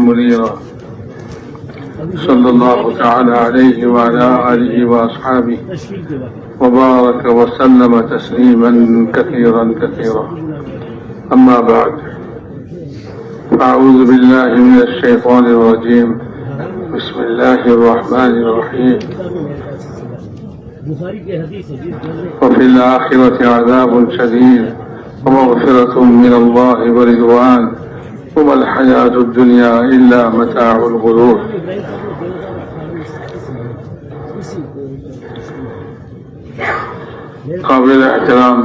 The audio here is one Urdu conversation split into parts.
منيرا صلى الله تعالى عليه وعلى آله وأصحابه وبارك وسلم تسليما كثيرا كثيرا. أما بعد، أعوذ بالله من الشيطان الرجيم. بسم الله الرحمن الرحيم. وفي الآخرة عذاب شديد ومغفرة من الله ورضوان وما الحياة الدنيا إلا متاع الغرور. قابل احترام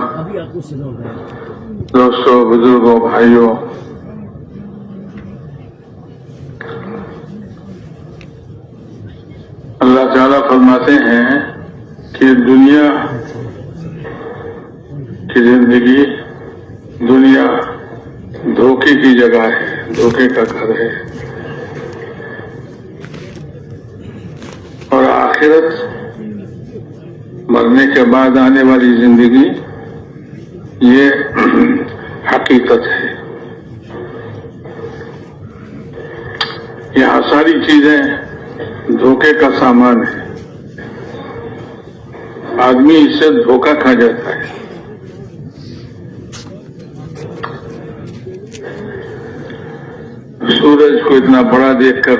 دوستوں، بزرگوں، بھائیوں، اللہ تعالیٰ فرماتے ہیں کہ دنیا کی زندگی، دنیا دھوکے کی جگہ ہے، دھوکے کا گھر ہے، اور آخرت مرنے کے بعد آنے والی زندگی یہ حقیقت ہے۔ یہاں ساری چیزیں دھوکے کا سامان ہے، آدمی اس سے دھوکہ کھا جاتا ہے۔ سورج کو اتنا بڑا دیکھ کر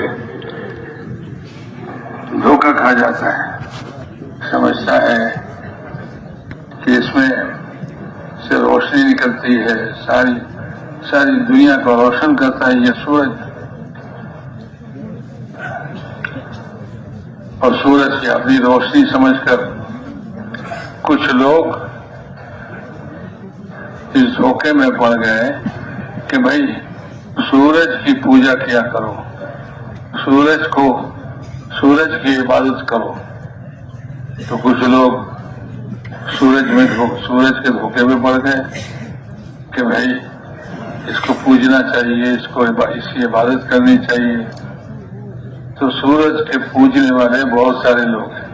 دھوکہ کھا جاتا ہے، سمجھتا ہے کہ اس میں سے روشنی نکلتی ہے، ساری دنیا کو روشن کرتا ہے یہ سورج، اور سورج کی اپنی روشنی سمجھ کر کچھ لوگ اس دھوکے میں پڑ گئے کہ بھائی سورج کی پوجا کیا کرو، سورج کی عبادت کرو۔ تو کچھ لوگ سورج کے دھوکے میں پڑ گئے کہ بھائی اس کو پوجنا چاہیے، اس کی عبادت کرنی چاہیے۔ تو سورج کے پوجنے والے بہت سارے لوگ ہیں۔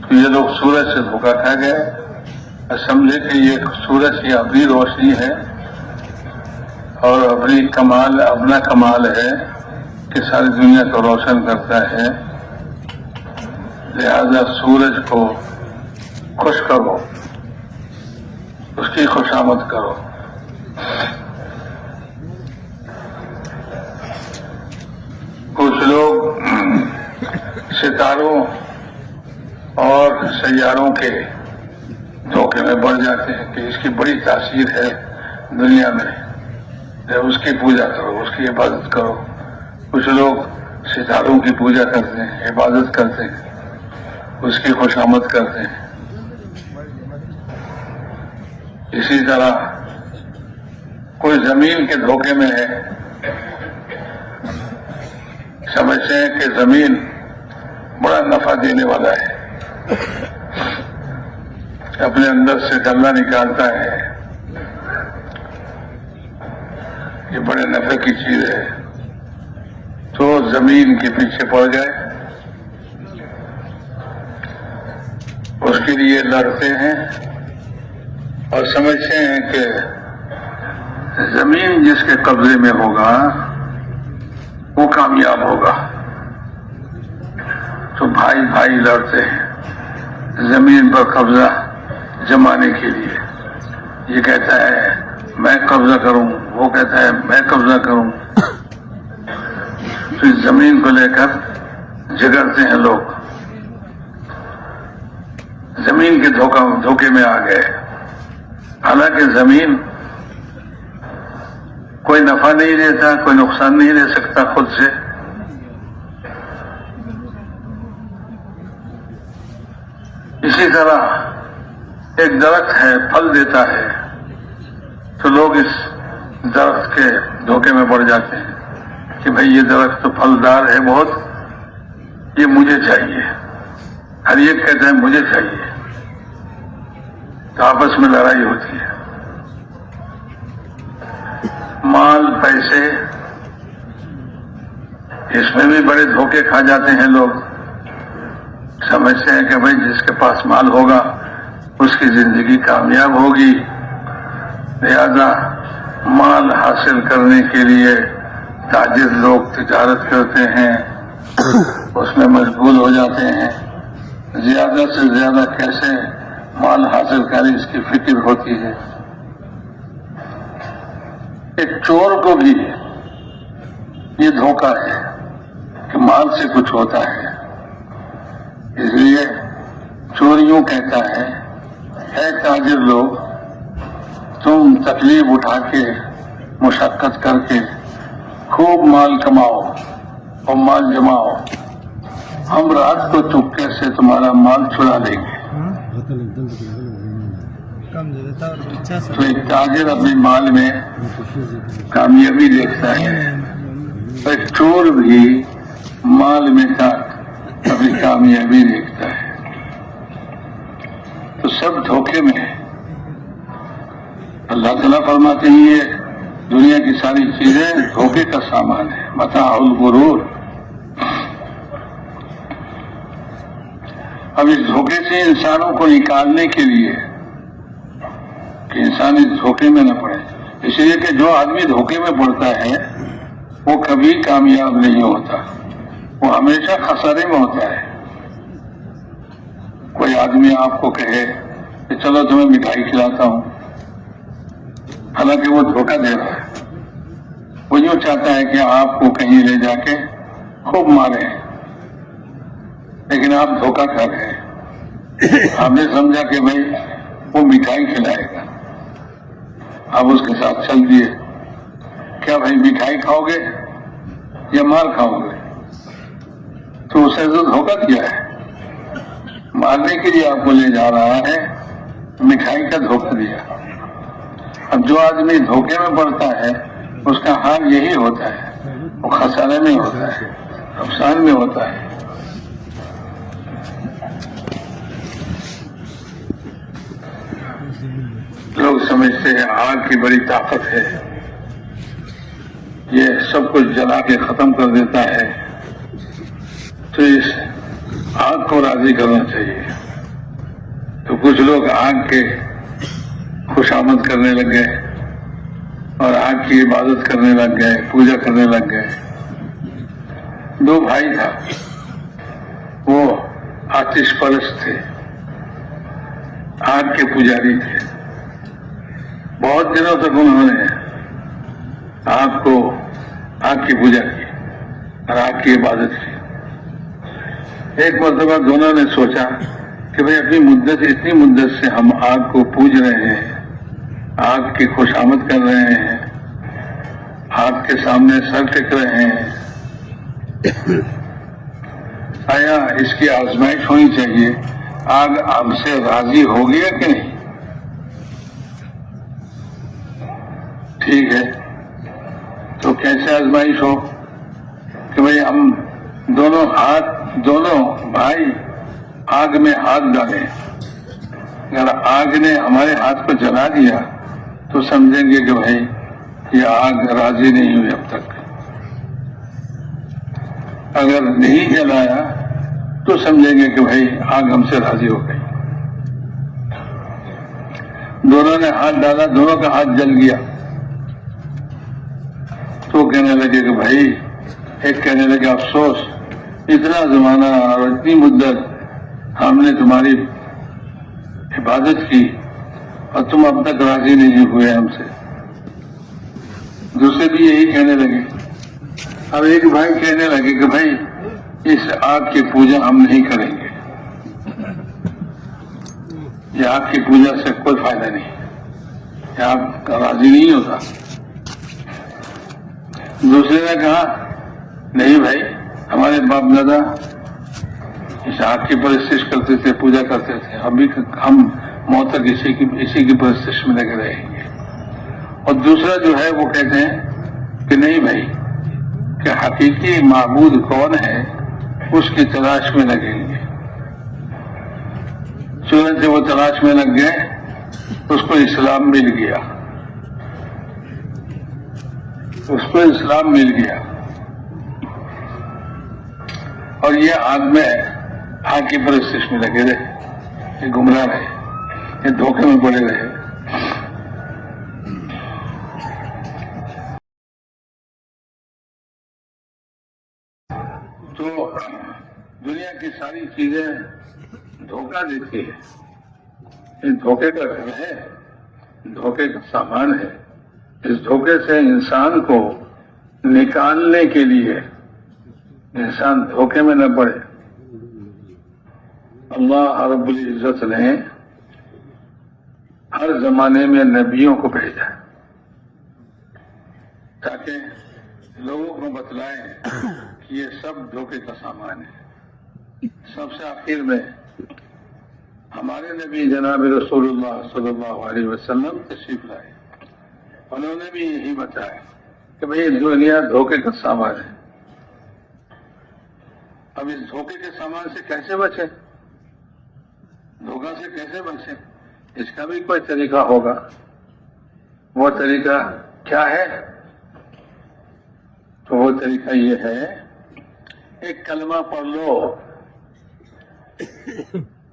تو یہ لوگ سورج سے دھوکہ کھا گئے اور سمجھے کہ یہ سورج کی اپنی روشنی ہے اور اپنا کمال ہے کہ ساری دنیا کو روشن کرتا ہے، لہذا سورج کو خوش کرو، اس کی خوشامد کرو۔ کچھ لوگ ستاروں اور سیاروں کے دھوکے میں پڑ جاتے ہیں کہ اس کی بڑی تاثیر ہے دنیا میں، اس کی پوجا کرو، اس کی عبادت کرو۔ کچھ لوگ ستاروں کی پوجا کرتے ہیں، عبادت کرتے ہیں، اس کی خوشامد کرتے ہیں۔ اسی طرح کوئی زمین کے دھوکے میں ہے، سمجھتے ہیں کہ زمین بڑا نفع دینے والا ہے، اپنے اندر سے غلہ نکالتا ہے، یہ بڑے نفع کی چیز ہے، تو زمین کے پیچھے پڑ گئے، اس کے لیے لڑتے ہیں اور سمجھتے ہیں کہ زمین جس کے قبضے میں ہوگا وہ کامیاب ہوگا۔ تو بھائی لڑتے ہیں زمین پر قبضہ جمانے کے لیے، یہ کہتا ہے میں قبضہ کروں، وہ کہتا ہے میں قبضہ کروں۔ تو اس زمین کو لے کر جھگڑتے ہیں لوگ، زمین کے دھوکے میں آ گئے، حالانکہ زمین کوئی نفع نہیں دیتا، کوئی نقصان نہیں دے سکتا خود سے۔ اسی طرح ایک درخت ہے، پھل دیتا ہے، تو لوگ اس درخت کے دھوکے میں پڑ جاتے ہیں کہ بھئی یہ درخت تو پھلدار ہے بہت، یہ مجھے چاہیے، ہر ایک کہتا ہے مجھے چاہیے، تو آپس میں لڑائی ہوتی ہے۔ مال، پیسے، اس میں بھی بڑے دھوکے کھا جاتے ہیں لوگ، سمجھتے ہیں کہ بھئی جس کے پاس مال ہوگا اس کی زندگی کامیاب ہوگی، لہذا مال حاصل کرنے کے لیے تاجر لوگ تجارت کرتے ہیں، اس میں مشغول ہو جاتے ہیں، زیادہ سے زیادہ کیسے مال حاصل کریں اس کی فکر ہوتی ہے۔ ایک چور کو بھی یہ دھوکہ ہے کہ مال سے کچھ ہوتا ہے، اس لیے چور یوں کہتا ہے، اے تاجر لوگ، تم تکلیف اٹھا کے مشقت کر کے خوب مال کماؤ اور مال جماؤ، ہم رات کو چپکے سے تمہارا مال چرا لیں گے۔ تو ایک تاجر اپنے مال میں کامیابی دیکھتا ہے، ایک چور بھی مال میں اپنی کامیابی دیکھتا ہے، تو سب دھوکے میں ہے۔ اللہ تعالیٰ فرماتے ہیں یہ دنیا کی ساری چیزیں دھوکے کا سامان ہے، متاع الغرور۔ اب اس دھوکے سے انسانوں کو نکالنے کے لیے کہ انسان اس دھوکے میں نہ پڑے، اس لیے کہ جو آدمی دھوکے میں پڑتا ہے وہ کبھی کامیاب نہیں ہوتا، وہ ہمیشہ خسارے میں ہوتا ہے۔ کوئی آدمی آپ کو کہے کہ چلو تمہیں مٹھائی کھلاتا ہوں، حالانکہ وہ دھوکہ دے رہا ہے، وہ یوں چاہتا ہے کہ آپ کو کہیں لے جا کے خوب مارے، لیکن آپ دھوکہ کھا رہے ہیں۔ آپ نے سمجھا کہ بھائی وہ مٹھائی کھلائے گا، آپ اس کے ساتھ چل دیے، کیا بھائی مٹھائی کھاؤ گے یا مار کھاؤ گے؟ تو اسے تو دھوکہ کیا ہے، مارنے کے لیے آپ کو لے جا رہا ہے، مٹھائی کا دھوکہ دیا۔ اب جو آدمی دھوکے میں پڑتا ہے اس کا حال یہی ہوتا ہے، وہ خسارے میں ہوتا ہے، نقصان میں ہوتا ہے۔ لوگ سمجھتے ہیں آگ کی بڑی طاقت ہے، یہ سب کچھ جلا کے ختم کر دیتا ہے، تو اس آگ کو راضی کرنا چاہیے۔ تو کچھ لوگ آگ کے خوشامد کرنے لگ گئے اور آگ کی عبادت کرنے لگ گئے، پوجا کرنے لگ گئے۔ دو بھائی تھا، وہ آتش پرست تھے، آگ کے پجاری تھے، بہت دنوں تک انہوں نے آگ کی پوجا کی اور آگ کی عبادت کی۔ ایک مرتبہ دونوں نے سوچا کہ بھئی اتنی مدت سے ہم آگ کو پوج رہے ہیں، آگ کی خوشامد کر رہے ہیں، آگ کے سامنے سر ٹک رہے ہیں، آیا اس کی آزمائش ہونی چاہیے، آگ ہم سے راضی ہوگی یا کہ نہیں؟ ٹھیک ہے، تو کیسے آزمائش ہو کہ بھئی ہم دونوں بھائی آگ میں ہاتھ ڈالیں، اگر آگ نے ہمارے ہاتھ کو جلا دیا تو سمجھیں گے کہ بھائی یہ آگ راضی نہیں ہوئی اب تک، اگر نہیں جلایا تو سمجھیں گے کہ بھائی آگ ہم سے راضی ہو گئی۔ دونوں نے ہاتھ ڈالا، دونوں کا ہاتھ جل گیا، تو کہنے لگے کہ بھائی، ایک کہنے لگے افسوس، اتنا زمانہ اور اتنی مدت ہم نے تمہاری عبادت کی اور تم اب تک راضی نہیں ہوئے ہم سے۔ دوسرے بھی یہی کہنے لگے۔ اب ایک بھائی کہنے لگے کہ بھائی اس آگ کی پوجا ہم نہیں کریں گے، یہ آگ کی پوجا سے کوئی فائدہ نہیں، یہ آگ راضی نہیں ہوتا۔ دوسرے نے کہا نہیں بھائی، ہمارے باپ دادا اس آگ کی پرستش کرتے تھے، پوجا کرتے تھے، ابھی ہم موت تک اسی کی پرستش میں لگے رہیں گے۔ اور دوسرا جو ہے وہ کہتے ہیں کہ نہیں بھائی، کہ حقیقی معبود کون ہے اس کی تلاش میں لگیں گے۔ چنانچہ وہ تلاش میں لگ گئے، اس کو اسلام مل گیا، اس کو اسلام مل گیا، اور یہ آگ کی پرستش میں لگے رہے، یہ گمراہ رہے، یہ دھوکے میں پڑے رہے۔ تو دنیا کی ساری چیزیں دھوکہ دیتی ہے. یہ دھوکے کا گھر ہے, دھوکے کا سامان ہے. اس دھوکے سے انسان کو نکالنے کے لیے انسان دھوکے میں نہ پڑے. اللہ رب العزت نے ہر زمانے میں نبیوں کو بھیجا تاکہ لوگوں کو بتلائیں کہ یہ سب دھوکے کا سامان ہے. سب سے آخر میں ہمارے نبی جناب رسول اللہ صلی اللہ علیہ وسلم تشریف لائے. انہوں نے بھی یہی بتایا کہ بھئی دنیا دھوکے کا سامان ہے. اب اس دھوکے کے سامان سے کیسے بچے, دھوکہ سے کیسے بچے, اس کا بھی کوئی طریقہ ہوگا. وہ طریقہ کیا ہے؟ تو وہ طریقہ یہ ہے, ایک کلمہ پڑھ لو,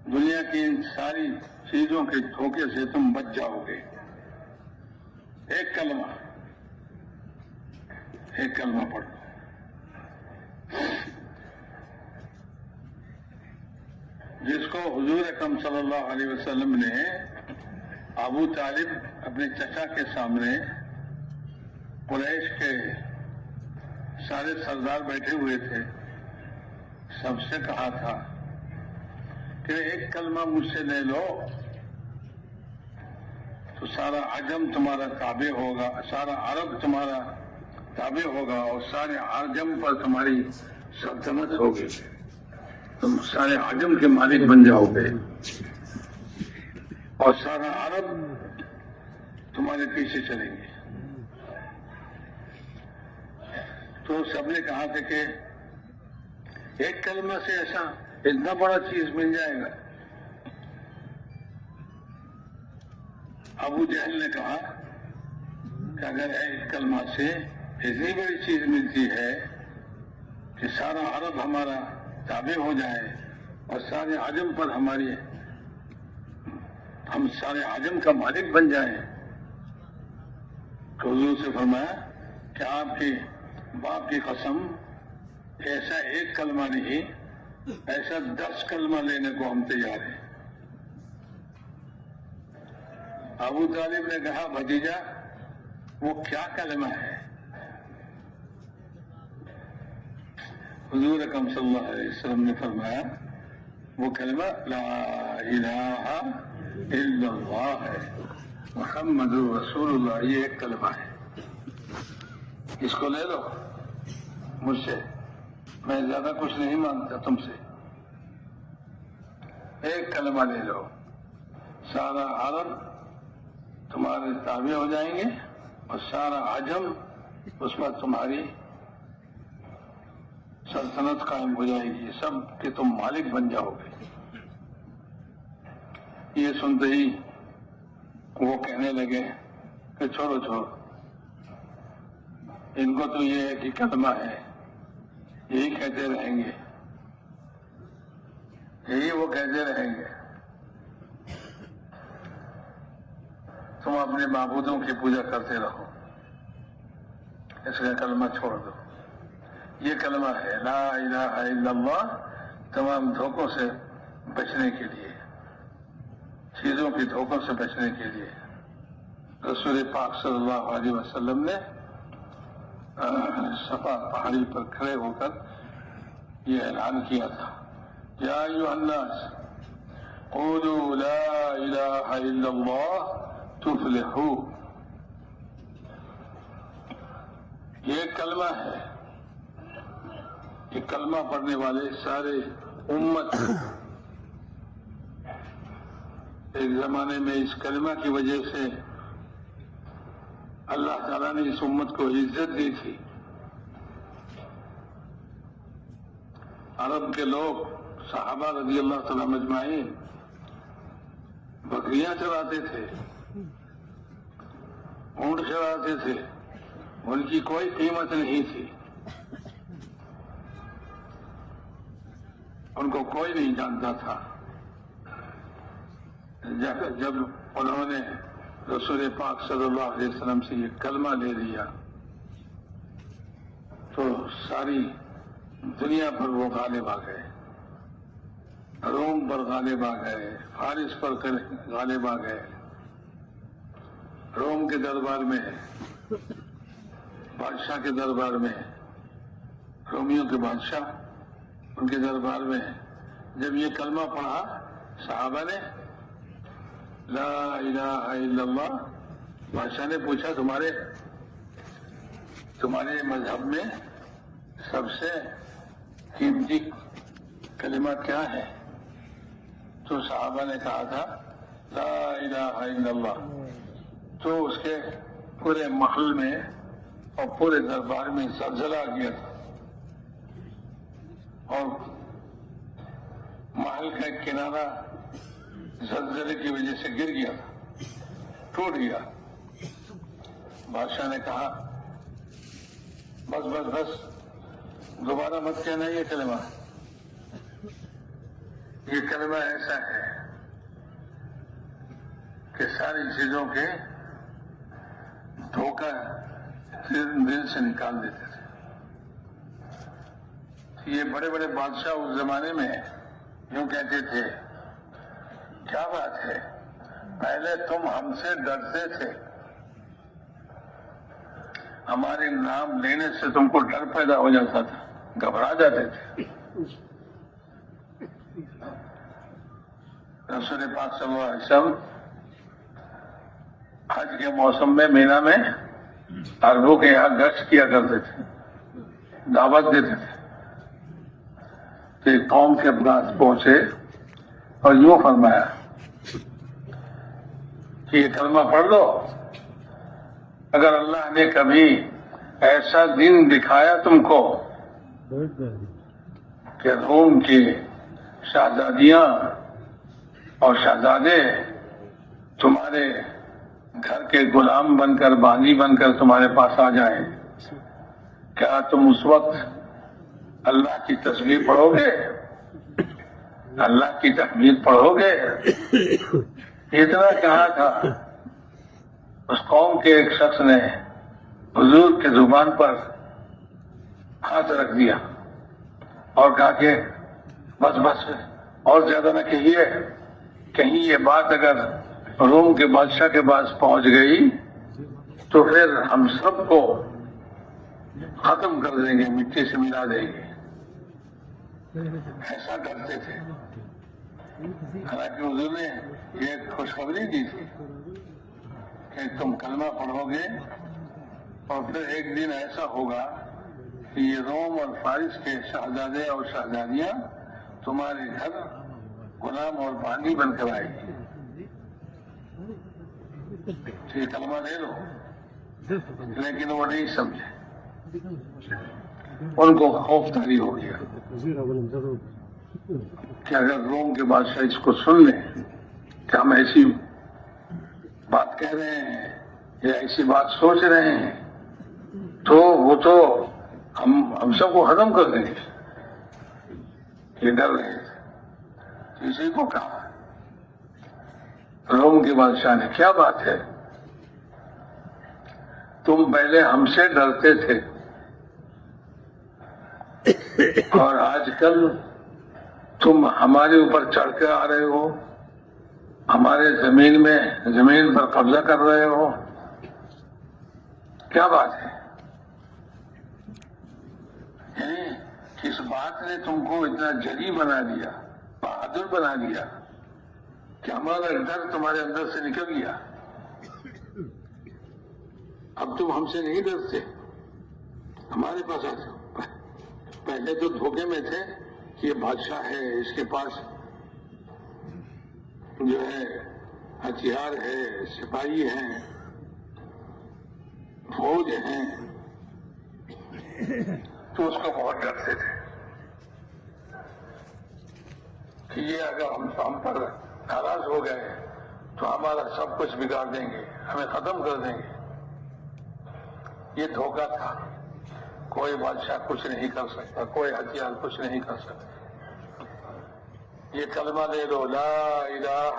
دنیا کی ان ساری چیزوں کے دھوکے سے تم بچ جاؤ گے. ایک کلمہ پڑھ لو. جس کو حضور اکرم صلی اللہ علیہ وسلم نے ابو طالب اپنے چچا کے سامنے, قریش کے سارے سردار بیٹھے ہوئے تھے, سب سے کہا تھا کہ ایک کلمہ مجھ سے لے لو تو سارا عجم تمہارا تابع ہوگا, سارا عرب تمہارا تابع ہوگا, اور سارے عجم پر تمہاری سلطنت ہوگی. تم سارے عجم کے مالک بن جاؤ گے اور سارا عرب تمہارے پیچھے چلیں گے. تو سب نے کہا تھا کہ ایک کلمہ سے ایسا اتنا بڑا چیز مل جائے گا. ابو جہل نے کہا کہ اگر ایک کلمہ سے اتنی بڑی چیز ملتی ہے کہ سارا عرب ہمارا تابع ہو جائے اور سارے عجم پر ہم سارے عجم کا مالک بن جائیں, تو حضور سے فرمایا کہ آپ کے باپ کی قسم, ایسا ایک کلمہ نہیں, ایسا 10 کلمہ لینے کو ہم تیار ہیں. ابو طالب نے کہا بھتیجا وہ کیا کلمہ ہے؟ حضور اکرم صلی اللہ علیہ وسلم نے فرمایا وہ کلمہ لا الہ الا اللہ ہے, محمد رسول اللہ. یہ ایک کلمہ ہے, اس کو لے لو مجھ سے, میں زیادہ کچھ نہیں مانگتا تم سے. ایک کلمہ لے لو, سارا عرب تمہارے تابع ہو جائیں گے اور سارا عجم اس پر تمہاری سلطنت قائم ہو جائے گی, سب کے تم مالک بن جاؤ گے. یہ سنتے ہی وہ کہنے لگے کہ چھوڑو ان کو تو یہ ایک ہی کلمہ ہے, یہی کہتے رہیں گے, یہی وہ کہتے رہیں گے. تم اپنے معبودوں کی پوجا کرتے رہو, اس کا کلمہ چھوڑ دو. یہ کلمہ ہے لا الہ الا اللہ, تمام دھوکوں سے بچنے کے لیے, چیزوں کے دھوکوں سے بچنے کے لیے. رسول پاک صلی اللہ علیہ وسلم نے صفا پہاڑی پر کھڑے ہو کر یہ اعلان کیا تھا, یا ایھا الناس قولوا لا الہ الا اللہ تفلحوا. یہ کلمہ ہے, یہ کلمہ پڑھنے والے سارے امت ایک زمانے میں اس کلمہ کی وجہ سے اللہ تعالیٰ نے اس امت کو عزت دی تھی. عرب کے لوگ صحابہ رضی اللہ تعالیٰ مجمعین بکریاں چراتے تھے, اونٹ چراتے تھے, ان کی کوئی قیمت نہیں تھی, ان کو کوئی نہیں جانتا تھا. جب انہوں نے رسول پاک صلی اللہ علیہ وسلم سے یہ کلمہ لے لیا تو ساری دنیا پر وہ غالب آ گئے، روم پر غالب آ گئے، فارس پر غالب آ گئے، روم کے دربار میں، بادشاہ کے دربار میں، رومیوں کے بادشاہ ان کے دربار میں جب یہ کلمہ پڑھا صحابہ نے لا الہ الا اللہ، بادشاہ نے پوچھا تمہارے مذہب میں سب سے قیمتی کلمہ کیا ہے؟ تو صحابہ نے کہا تھا لا الہ الا اللہ۔ تو اس کے پورے محل میں اور پورے دربار میں زلزلہ آ گیا تھا، اور محل کا ایک کنارہ زلزلے کی وجہ سے گر گیا تھا، ٹوٹ گیا۔ بادشاہ نے کہا بس بس بس، دوبارہ مت کہنا یہ کلمہ۔ یہ کلمہ ایسا ہے کہ ساری چیزوں کے دھوکہ دل سے نکال دیتے تھے۔ یہ بڑے بڑے بادشاہ اس زمانے میں یوں کہتے تھے کیا بات ہے، پہلے تم ہم سے ڈرتے تھے، ہمارے نام لینے سے تم کو ڈر پیدا ہو جاتا تھا، گھبرا جاتے تھے۔ رسول پاک صلی اللہ علیہ وسلم حج کے موسم میں مینا میں عربوں کے یہاں گشت کیا کرتے تھے، دعوت دیتے تھے۔ کہ قوم کے پاس پہنچے اور یوں فرمایا کہ یہ کلمہ پڑھ لو، اگر اللہ نے کبھی ایسا دن دکھایا تم کو کہ روم کی شہزادیاں اور شہزادے تمہارے گھر کے غلام بن کر، بانی بن کر تمہارے پاس آ جائیں، کیا تم اس وقت اللہ کی تسبیح پڑھو گے، اللہ کی تحمید پڑھو گے؟ اتنا کہا تھا، اس قوم کے ایک شخص نے حضور کے زبان پر ہاتھ رکھ دیا اور کہا کہ بس بس اور زیادہ نہ کہیے، کہیں یہ بات اگر روم کے بادشاہ کے پاس پہنچ گئی تو پھر ہم سب کو ختم کر دیں گے، مٹی سے ملا دیں گے۔ ایسا ڈرتے تھے۔ حالانکہ حضور نے یہ خوشخبری دی تھی کہ تم کلمہ پڑھو گے اور پھر ایک دن ایسا ہوگا کہ یہ روم اور فارس کے شہزادے اور شہزادیاں تمہارے گھر غلام اور بانی بن کر آئے گی۔ یہ کلمہ لے لو، لیکن وہ نہیں سمجھے، ان کو خوف طاری ہو گیا کہ اگر روم کے بادشاہ اس کو سن لیں کہ ہم ایسی بات کہہ رہے ہیں یا ایسی بات سوچ رہے ہیں تو وہ تو ہم سب کو ختم کر دیں گے۔ یہ ڈر رہے تھے، اسی کو کہا روم کے بادشاہ نے کیا بات ہے، تم پہلے ہم سے ڈرتے تھے اور آج کل تم ہمارے اوپر چڑھ کے آ رہے ہو، ہمارے زمین پر قبضہ کر رہے ہو، کیا بات ہے؟ یعنی کس بات نے تم کو اتنا جری بنا دیا، بہادر بنا دیا کہ ہمارا ڈر تمہارے اندر سے نکل گیا؟ اب تم ہم سے نہیں ڈرتے، ہمارے پاس آتے ہو۔ پہلے تو دھوکے میں تھے کہ یہ بادشاہ ہے، اس کے پاس جو ہے ہتھیار ہے، سپاہی ہیں، فوج ہیں، تو اس کو بہت ڈرتے تھے کہ یہ اگر ہم پر ناراض ہو گئے تو ہمارا سب کچھ بگاڑ دیں گے، ہمیں ختم کر دیں گے۔ یہ دھوکہ تھا، کوئی بادشاہ کچھ نہیں کر سکتا، کوئی ہتھیار کچھ نہیں کر سکتا۔ یہ کلمہ لے لو، لا الہ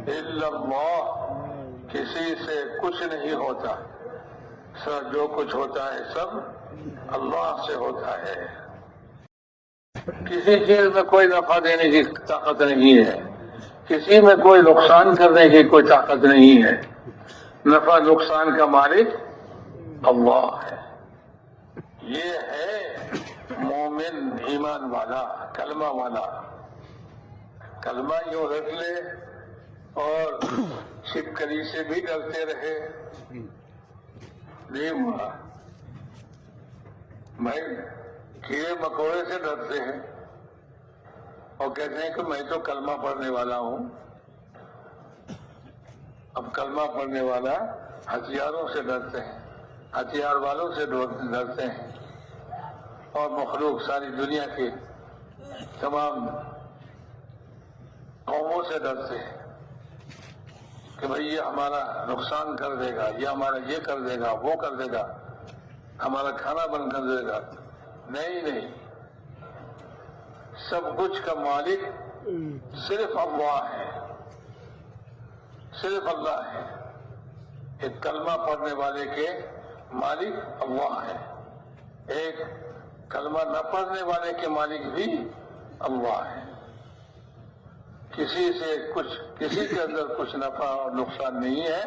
الا اللہ، کسی سے کچھ نہیں ہوتا، سر جو کچھ ہوتا ہے سب اللہ سے ہوتا ہے۔ کسی چیز میں کوئی نفع دینے کی طاقت نہیں ہے، کسی میں کوئی نقصان کرنے کی کوئی طاقت نہیں ہے. نفع نقصان کا مالک اللہ ہے. یہ ہے مومن، ایمان والا، کلمہ والا. کلمہ یوں رکھ لے اور چھپکلی سے بھی ڈرتے رہے نہیں ہوا. بھائی کیڑے مکوڑے سے ڈرتے ہیں اور کہتے ہیں کہ میں تو کلمہ پڑھنے والا ہوں. اب کلمہ پڑھنے والا ہتھیاروں سے ڈرتے ہیں، ہتھیار والوں سے ڈرتے ہیں، اور مخلوق ساری دنیا کی تمام قوموں سے ڈرتے ہیں کہ بھئی یہ ہمارا نقصان کر دے گا، یہ ہمارا یہ کر دے گا، وہ کر دے گا، ہمارا کھانا بند کر دے گا. نہیں، سب کچھ کا مالک صرف اللہ ہے، صرف اللہ ہے. ایک کلمہ پڑھنے والے کے مالک اللہ ہے، ایک کلمہ نہ پڑھنے والے کے مالک بھی اللہ ہے. کسی کے اندر کچھ نفع اور نقصان نہیں ہے.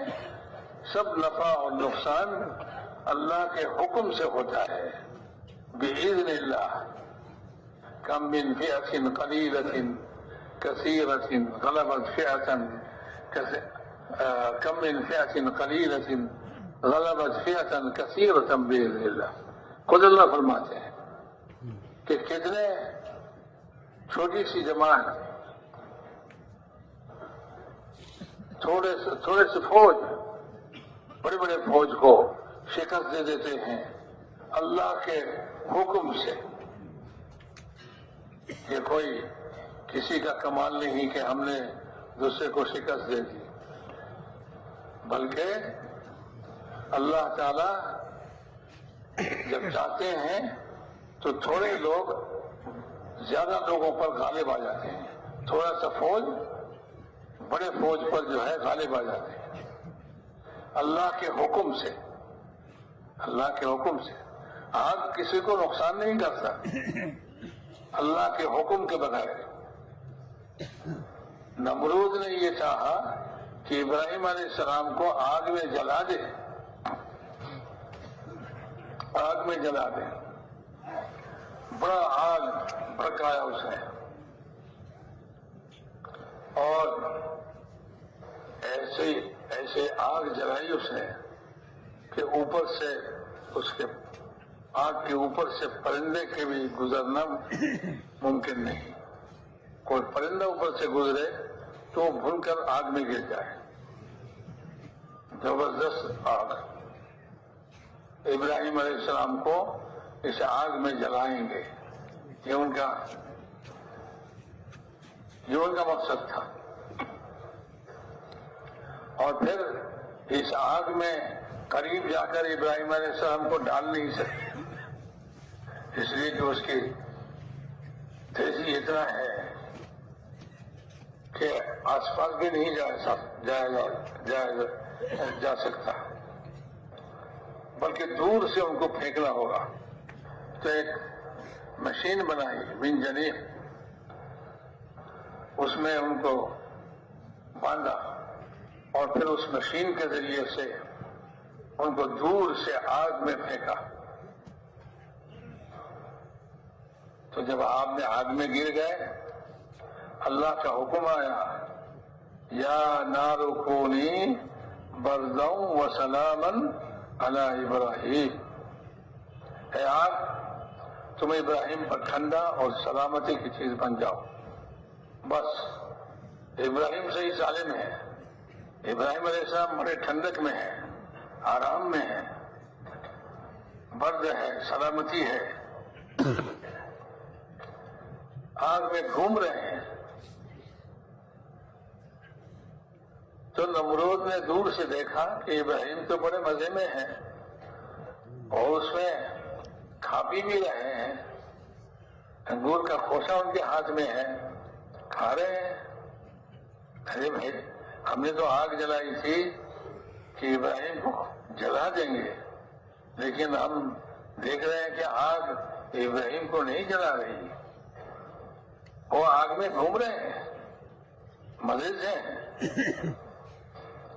سب نفع اور نقصان اللہ کے حکم سے ہوتا ہے. بإذن اللہ. کم من فئة قلیلة کثیرة غلبت فئة کم من فئة قلیلة غلبت فئة کثیرة بإذن اللہ. خود اللہ فرماتے ہیں کہ کتنے چھوٹی سی جماعت تھوڑے سے فوج بڑے فوج کو شکست دے دیتے ہیں اللہ کے حکم سے. یہ کوئی کسی کا کمال نہیں کہ ہم نے دوسرے کو شکست دے دی، بلکہ اللہ تعالی جب چاہتے ہیں تو تھوڑے لوگ زیادہ لوگوں پر غالب آ جاتے ہیں. تھوڑا سا فوج بڑے فوج پر جو ہے غالب آ جاتے ہیں اللہ کے حکم سے. اللہ کے حکم سے. آگ کسی کو نقصان نہیں کرتا اللہ کے حکم کے بغیر. نمرود نے یہ چاہا کہ ابراہیم علیہ السلام کو آگ میں جلا دے، آگ میں جلا دے. بڑا آگ بھڑکایا اس نے اور ایسے آگ جلائی اس نے کہ اوپر سے اس کے آگ کے اوپر سے پرندے کے بھی گزرنا ممکن نہیں. کوئی پرندہ اوپر سے گزرے تو بھن کر آگ میں گر جائے. زبردست آگ. ابراہیم علیہ السلام کو اس آگ میں جلائیں گے، یہ ان کا مقصد تھا. اور پھر اس آگ میں قریب جا کر ابراہیم علیہ السلام کو ڈال نہیں سکتے، اس لیے کہ اس کی تیزی اتنا ہے کہ آس پاس بھی نہیں جا سکتا، بلکہ دور سے ان کو پھینکنا ہوگا. تو ایک مشین بنائی من جنیح، اس میں ان کو باندھا اور پھر اس مشین کے ذریعے سے ان کو دور سے آگ میں پھینکا. تو جب آپ نے آگ میں گر گئے اللہ کا حکم آیا یا نار کونی بردا وسلاما علی ابراہیم. اے آگ تم ابراہیم پر ٹھنڈا اور سلامتی کی چیز بن جاؤ. بس ابراہیم سے ہی ظالم ہے. ابراہیم علیہ السلام بڑے ٹھنڈک میں ہے، آرام میں ہے، برد ہے، سلامتی ہے، آگ میں گھوم رہے ہیں. تو نمرود نے دور سے دیکھا کہ ابراہیم تو بڑے مزے میں ہیں اور اس میں کھا پی بھی رہے ہیں، انگور کا خوشہ ان کے ہاتھ میں ہے، کھا رہے ہیں. ارے بھائی ہم نے تو آگ جلائی تھی کہ ابراہیم کو جلا دیں گے، لیکن ہم دیکھ رہے ہیں کہ آگ ابراہیم کو نہیں جلا رہی، وہ آگ میں گھوم رہے ہیں، مزے سے۔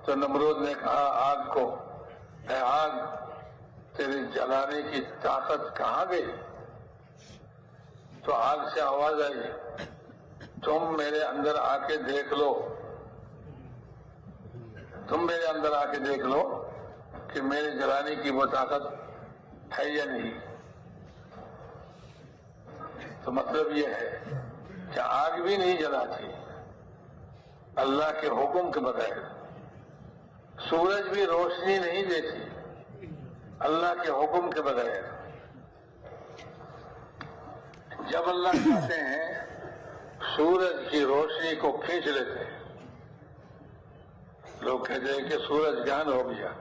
تو نمرود نے کہا آگ کو، اے آگ تیری جلانے کی طاقت کہاں گئی؟ تو آگ سے آواز آئی، تم میرے اندر آ کے دیکھ لو، تم میرے اندر آ کے دیکھ لو کہ میرے جلانے کی وہ طاقت ہے یا نہیں۔ تو مطلب یہ ہے کہ آگ بھی نہیں جلاتی اللہ کے حکم کے بغیر، سورج بھی روشنی نہیں دیتی اللہ کے حکم کے بغیر۔ جب اللہ چاہتے ہیں سورج کی روشنی کو کھینچ لیتے ہیں، لوگ کہتے ہیں کہ سورج گرہن ہو گیا،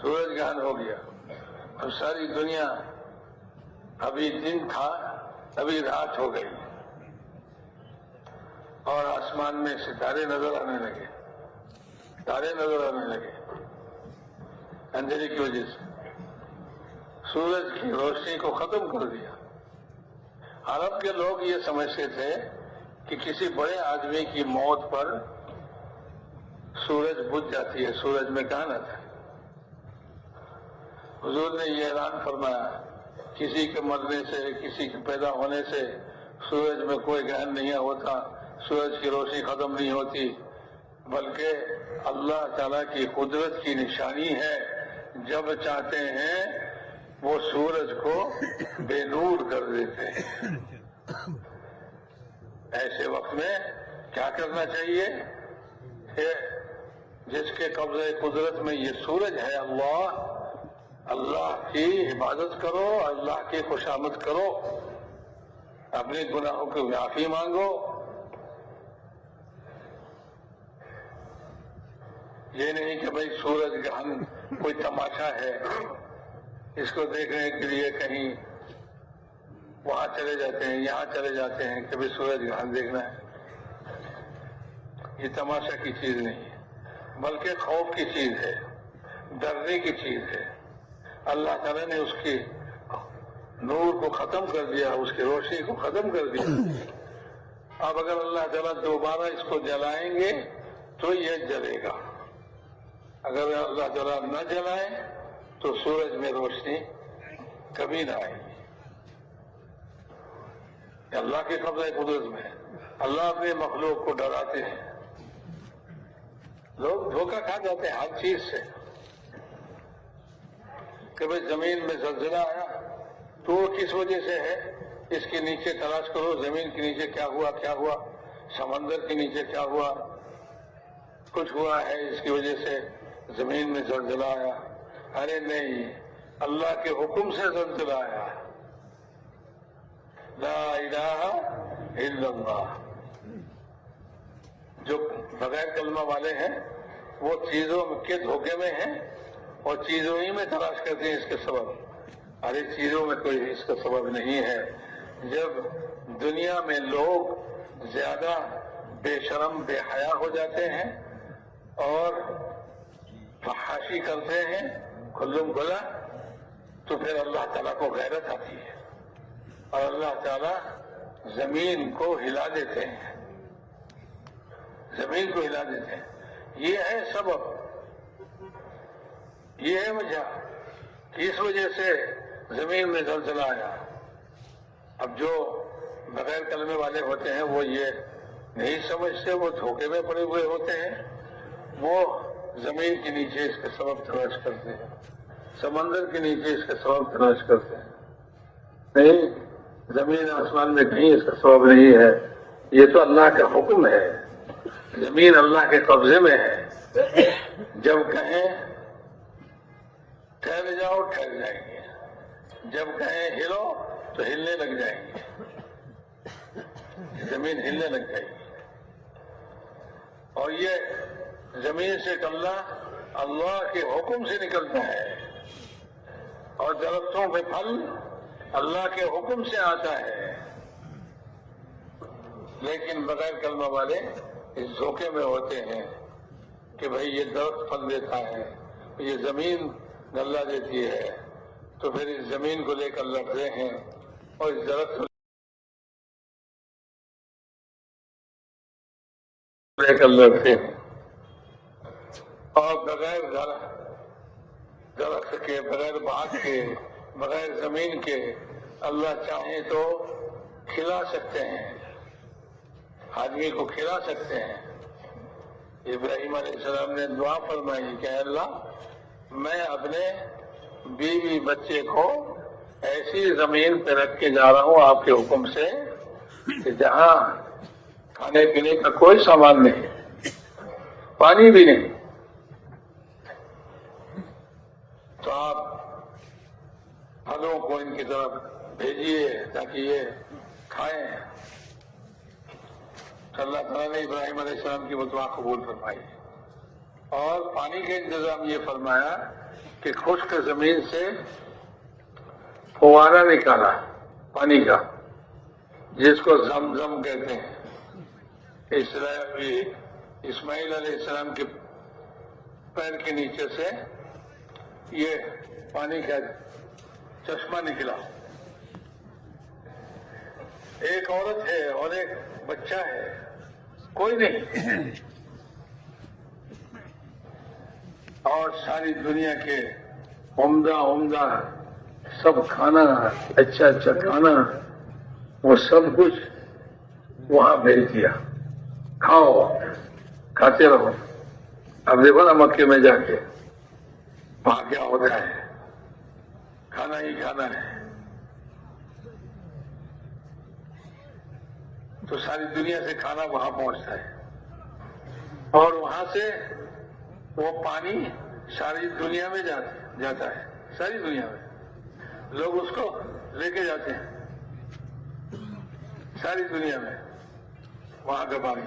سورج گرہن ہو گیا، اب ساری دنیا، ابھی دن تھا ابھی رات ہو گئی اور آسمان میں ستارے نظر آنے لگے، تارے نظر آنے لگے اندھیرے کی وجہ سے، سورج کی روشنی کو ختم کر دیا۔ عرب کے لوگ یہ سمجھتے تھے کہ کسی بڑے آدمی کی موت پر سورج بجھ جاتی ہے، سورج میں کہاں آتا ہے۔ حضور نے یہ اعلان فرمایا، کسی کے مرنے سے، کسی کے پیدا ہونے سے سورج میں کوئی گرہن نہیں ہوتا، سورج کی روشنی ختم نہیں ہوتی، بلکہ اللہ تعالیٰ کی قدرت کی نشانی ہے، جب چاہتے ہیں وہ سورج کو بے نور کر دیتے ہیں۔ ایسے وقت میں کیا کرنا چاہیے کہ جس کے قبضہ قدرت میں یہ سورج ہے اللہ کی عبادت کرو، اللہ کی خوشامد کرو، اپنے گناہوں کی معافی مانگو۔ یہ نہیں کہ بھئی سورج گرہن کوئی تماشا ہے، اس کو دیکھنے کے لیے کہیں وہاں چلے جاتے ہیں، یہاں چلے جاتے ہیں کہ بھئی سورج گرہن دیکھنا ہے۔ یہ تماشا کی چیز نہیں ہے، بلکہ خوف کی چیز ہے، ڈرنے کی چیز ہے۔ اللہ تعالیٰ نے اس کی نور کو ختم کر دیا، اس کی روشنی کو ختم کر دیا۔ اب اگر اللہ تعالیٰ دوبارہ اس کو جلائیں گے تو یہ جلے گا، اگر اللہ تعالیٰ نہ جلائے تو سورج میں روشنی کبھی نہ آئے گی۔ اللہ کے قبضہ قدرت میں اللہ اپنے مخلوق کو ڈراتے ہیں۔ لوگ دھوکہ کھا جاتے ہیں ہر چیز سے کہ بھئی زمین میں زلزلہ آیا تو وہ کس وجہ سے ہے، اس کے نیچے تلاش کرو، زمین کے نیچے کیا ہوا، کیا ہوا، سمندر کے نیچے کیا ہوا، کچھ ہوا ہے اس کی وجہ سے زمین میں زلزلہ آیا۔ ارے نہیں، اللہ کے حکم سے زلزلہ آیا۔ لا الہ الا اللہ۔ جو بغیر کلمہ والے ہیں وہ چیزوں کے دھوکے میں ہیں اور چیزوں ہی میں تلاش کرتے ہیں اس کے سبب۔ ارے چیزوں میں کوئی اس کا سبب نہیں ہے۔ جب دنیا میں لوگ زیادہ بے شرم بے حیا ہو جاتے ہیں اور فحاشی کرتے ہیں کھلم کھلا، تو پھر اللہ تعالیٰ کو غیرت آتی ہے اور اللہ تعالیٰ زمین کو ہلا دیتے ہیں، زمین کو ہلا دیتے ہیں۔ یہ ہے سبب، یہ ہے وجہ کہ اس وجہ سے زمین میں زلزلہ آیا۔ اب جو بغیر کلمے والے ہوتے ہیں وہ یہ نہیں سمجھتے، وہ دھوکے میں پڑے ہوئے ہوتے ہیں، وہ زمین کے نیچے اس کا سبب تلاش کرتے ہیں، سمندر کے نیچے اس کا سبب تلاش کرتے ہیں۔ نہیں، زمین آسمان میں کہیں اس کا سبب نہیں ہے، یہ تو اللہ کا حکم ہے۔ زمین اللہ کے قبضے میں ہے، جب کہیں ٹھہر جاؤ ٹھہر جائیں گے، جب کہیں ہلو تو ہلنے لگ جائیں گے، زمین ہلنے لگ جائے گی۔ اور یہ زمین سے نکلنا اللہ کے حکم سے نکلتا ہے، اور درختوں پہ پھل اللہ کے حکم سے آتا ہے۔ لیکن بغیر کلمہ والے اس دھوکے میں ہوتے ہیں کہ بھئی یہ درخت پھل دیتا ہے، یہ زمین غلہ دیتی ہے، تو پھر اس زمین کو لے کر لڑتے ہیں اور اس درخت لے کر لڑتے ہیں، اور بغیر درخت کے، بغیر باغ کے، بغیر زمین کے اللہ چاہے تو کھلا سکتے ہیں، آدمی کو کھلا سکتے ہیں۔ ابراہیم علیہ السلام نے دعا فرمائی کہ اللہ میں اپنے بیوی بچے کو ایسی زمین پہ رکھ کے جا رہا ہوں آپ کے حکم سے کہ جہاں کھانے پینے کا کوئی سامان نہیں، پانی بھی نہیں، تو آپ پھلوں کو ان کی طرف بھیجیے تاکہ یہ کھائیں۔ تو اللہ تعالیٰ نے ابراہیم علیہ السلام کی وہ دعا قبول فرمائی، اور پانی کا انتظام یہ فرمایا کہ خشک زمین سے فوارہ نکالا پانی کا، جس کو زمزم کہتے ہیں۔ اسماعیل علیہ السلام کے پیر کے نیچے سے یہ پانی کا چشمہ نکلا۔ ایک عورت ہے اور ایک بچہ ہے، کوئی نہیں، اور ساری دنیا کے عمدہ سب کھانا، اچھا کھانا، وہ سب کچھ وہاں بھیج دیا، کھاؤ، کھاتے رہو۔ اب دیکھو نا مکے میں جا کے وہاں کیا ہوتا ہے، کھانا ہی کھانا ہے۔ تو ساری دنیا سے کھانا وہاں پہنچتا ہے، اور وہاں سے وہ پانی ساری دنیا میں جاتا ہے، ساری دنیا میں لوگ اس کو لے کے جاتے ہیں، ساری دنیا میں وہاں کا پانی۔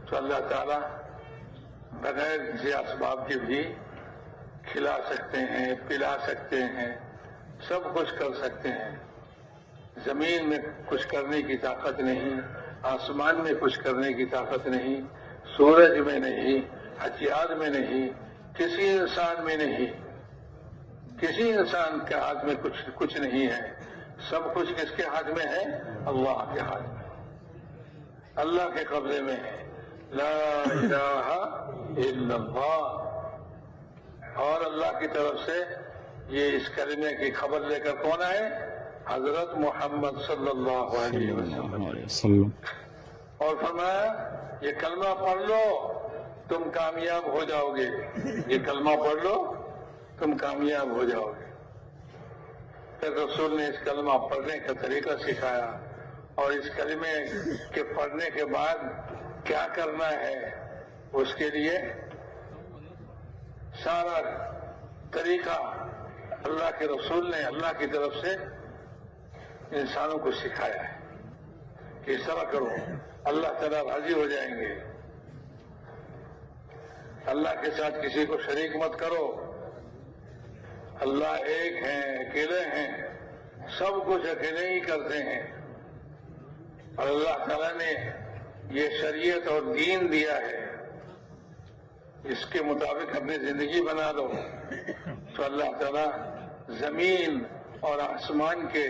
تو اللہ تعالیٰ بغیر کسی اسباب کے بھی کھلا سکتے ہیں، پلا سکتے ہیں، سب کچھ کر سکتے ہیں۔ زمین میں کچھ کرنے کی طاقت نہیں، آسمان میں کچھ کرنے کی طاقت نہیں، سورج میں نہیں، ہتھیار میں نہیں، کسی انسان میں نہیں، کسی انسان کے ہاتھ میں کچھ نہیں ہے۔ سب کچھ کس کے ہاتھ میں ہے؟ اللہ کے ہاتھ میں، اللہ کے قبضے میں ہے۔ لا الہ الا اللہ۔ اور اللہ کی طرف سے یہ اس کلمے کی خبر لے کر کون آئے؟ حضرت محمد صلی اللہ علیہ وسلم۔ اور فرمایا یہ کلمہ پڑھ لو تم کامیاب ہو جاؤ گے، یہ کلمہ پڑھ لو تم کامیاب ہو جاؤ گے۔ پھر رسول نے اس کلمہ پڑھنے کا طریقہ سکھایا، اور اس کلمے کے پڑھنے کے بعد کیا کرنا ہے اس کے لیے سارا طریقہ اللہ کے رسول نے اللہ کی طرف سے انسانوں کو سکھایا ہے کہ اس طرح کرو، اللہ تعالیٰ راضی ہو جائیں گے۔ اللہ کے ساتھ کسی کو شریک مت کرو، اللہ ایک ہیں، اکیلے ہیں، سب کچھ اکیلے ہی کرتے ہیں، اور اللہ تعالیٰ نے یہ شریعت اور دین دیا ہے، اس کے مطابق اپنی زندگی بنا دو، تو اللہ تعالیٰ زمین اور آسمان کے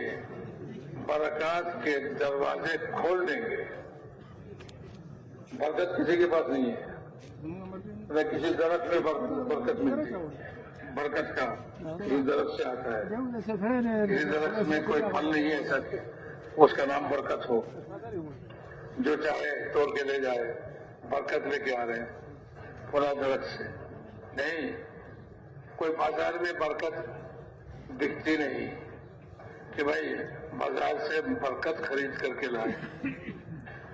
برکات کے دروازے کھول دیں گے۔ برکت کسی کے پاس نہیں ہے، نہ کسی درخت میں برکت ملتی ہے، برکت کا کسی درخت سے آتا ہے، کسی درخت میں کوئی پھل نہیں ہے ایسا اس کا نام برکت ہو، جو چاہے توڑ کے لے جائے، برکت لے کے آ رہے ہیں پورا درخت سے نہیں۔ کوئی بازار میں برکت دکھتی نہیں کہ بھائی بازار سے برکت خرید کر کے لائے،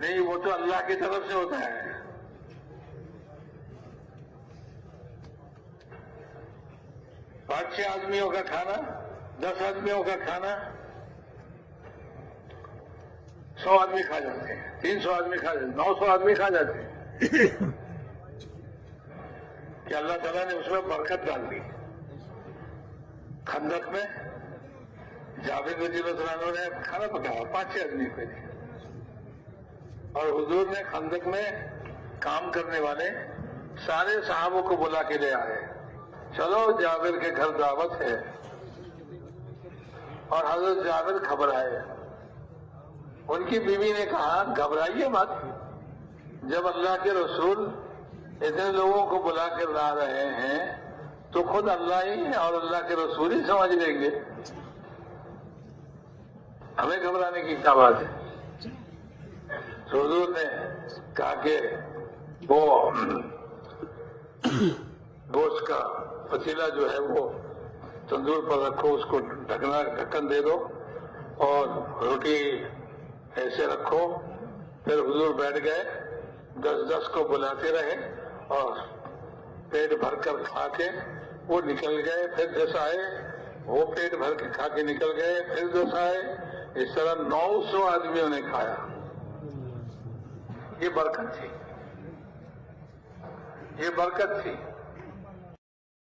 نہیں، وہ تو اللہ کی طرف سے ہوتا ہے۔ 5-6 آدمیوں کا کھانا، 10 آدمیوں کا کھانا 100 آدمی کھا جاتے ہیں، 300 آدمی کھا جاتے ہیں، 900 آدمی کھا جاتے ہیں، کہ اللہ تعالیٰ نے اس میں برکت ڈال دی۔ خندق میں جابر رضی اللہ عنہ نے کھانا پکایا 5-6 آدمی کے لیے، اور حضور نے خندق میں کام کرنے والے سارے صحابوں کو بلا کے لے آئے، چلو جابر کے گھر دعوت ہے، اور حضرت جابر گھبرائے۔ ان کی بیوی نے کہا گھبرائیے مت، جب اللہ کے رسول اتنے لوگوں کو بلا کر لا رہے ہیں تو خود اللہ ہی اور اللہ کے رسول ہی سمجھ لیں گے، ہمیں گھبرانے کی کیا بات ہے؟ تو حضور نے کہا کہ وہ گوشت کا پتیلا جو ہے وہ تندور پر رکھو، اس کو ڈھکن دے دو اور روٹی ایسے رکھو۔ پھر حضور بیٹھ گئے، 10 کو بلاتے رہے اور پیٹ بھر کر کھا کے وہ نکل گئے، پھر 10 آئے، وہ پیٹ بھر کے کھا کے نکل گئے، پھر 10 آئے، اس طرح 900 آدمیوں نے کھایا۔ یہ برکت تھی، یہ برکت تھی۔